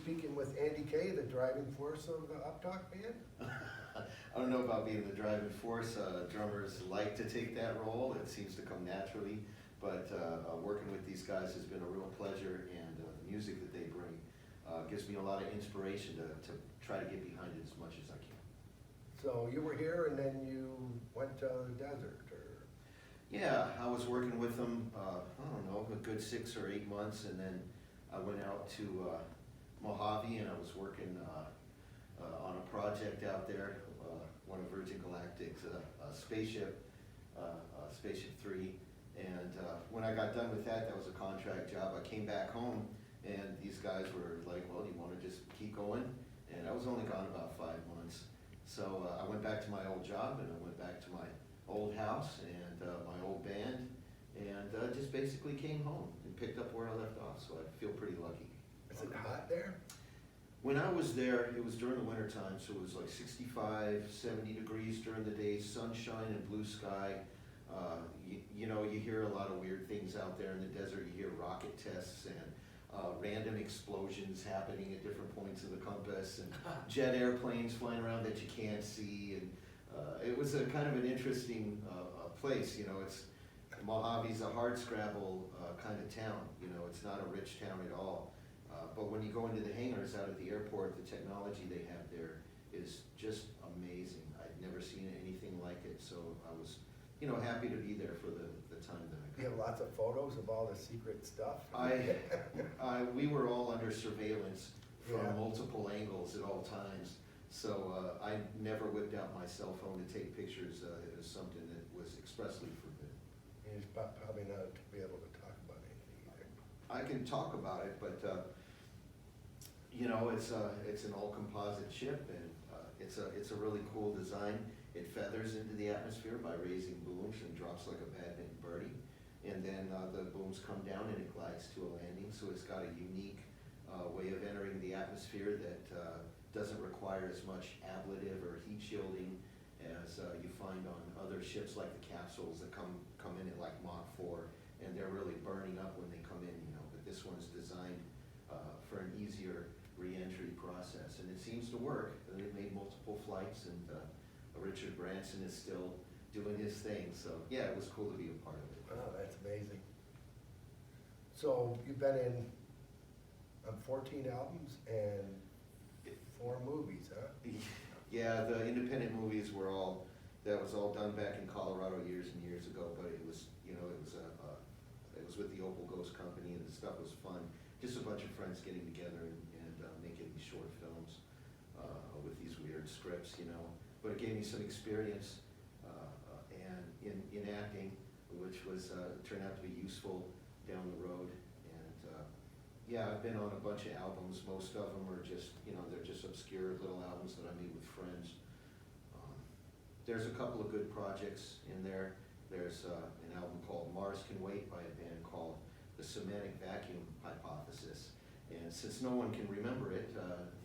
speaking with Andy Kay, the driving force of the Uptalk band? I don't know about being the driving force. Drummers like to take that role. It seems to come naturally. But working with these guys has been a real pleasure, and the music that they bring gives me a lot of inspiration to try to get behind it as much as I can. So you were here and then you went to the desert, or? Yeah, I was working with them, I don't know, a good 6 or 8 months, and then I went out to Mohave, and I was working on a project out there, one of Virgin Galactic's Spaceship, Spaceship 3. And when I got done with that, that was a contract job. I came back home, and these guys were like, well, you want to just keep going? And I was only gone about 5 months. So I went back to my old job, and I went back to my old house and my old band, and just basically came home and picked up where I left off. So I feel pretty lucky. Is it hot there? When I was there, it was during the winter time, so it was like 65, 70 degrees during the day, sunshine and blue sky. You know, you hear a lot of weird things out there in the desert. You hear rocket tests and random explosions happening at different points of the compass, and jet airplanes flying around that you can't see. And it was a kind of an interesting place. You know, Mojave's a hardscrabble kind of town. You know, it's not a rich town at all. But when you go into the hangars out at the airport, the technology they have there is just amazing. I'd never seen anything like it, so I was, you know, happy to be there for the time that I You have lots of photos of all the secret stuff? we were all under surveillance from Yeah. multiple angles at all times, so I never whipped out my cell phone to take pictures. It was something that was expressly forbidden. You're probably not to be able to talk about anything either. I can talk about it, but you know, it's an all composite ship, and it's a really cool design. It feathers into the atmosphere by raising booms and drops like a badminton birdie, and then the booms come down and it glides to a landing. So it's got a unique way of entering the atmosphere that doesn't require as much ablative or heat shielding as you find on other ships like the capsules that come in at like Mach 4, and they're really burning up when they come in, you know. But this one's designed for an easier re-entry process, and it seems to work. They've made multiple flights, and Richard Branson is still doing his thing. So yeah, it was cool to be a part of it. Wow, that's amazing. So you've been in 14 albums and 4 movies, huh? Yeah, the independent movies that was all done back in Colorado years and years ago, but it was, you know, it was with the Opal Ghost Company, and the stuff was fun. Just a bunch of friends getting together and making these short films with these weird scripts, you know. But it gave me some experience and in acting, which was turned out to be useful down the road. And yeah, I've been on a bunch of albums. Most of them are just, you know, they're just obscure little albums that I made with friends. There's a couple of good projects in there. There's an album called Mars Can Wait by a band called The Semantic Vacuum Hypothesis. And since no one can remember it,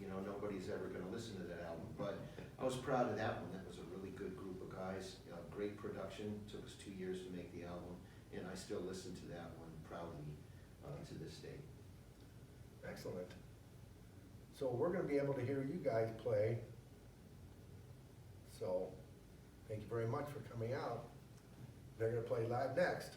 you know, nobody's ever going to listen to that album. But I was proud of that one. That was a really good group of guys. Great production. It took us 2 years to make the album, and I still listen to that one proudly to this day. Excellent. So we're going to be able to hear you guys play. So thank you very much for coming out. They're going to play live next.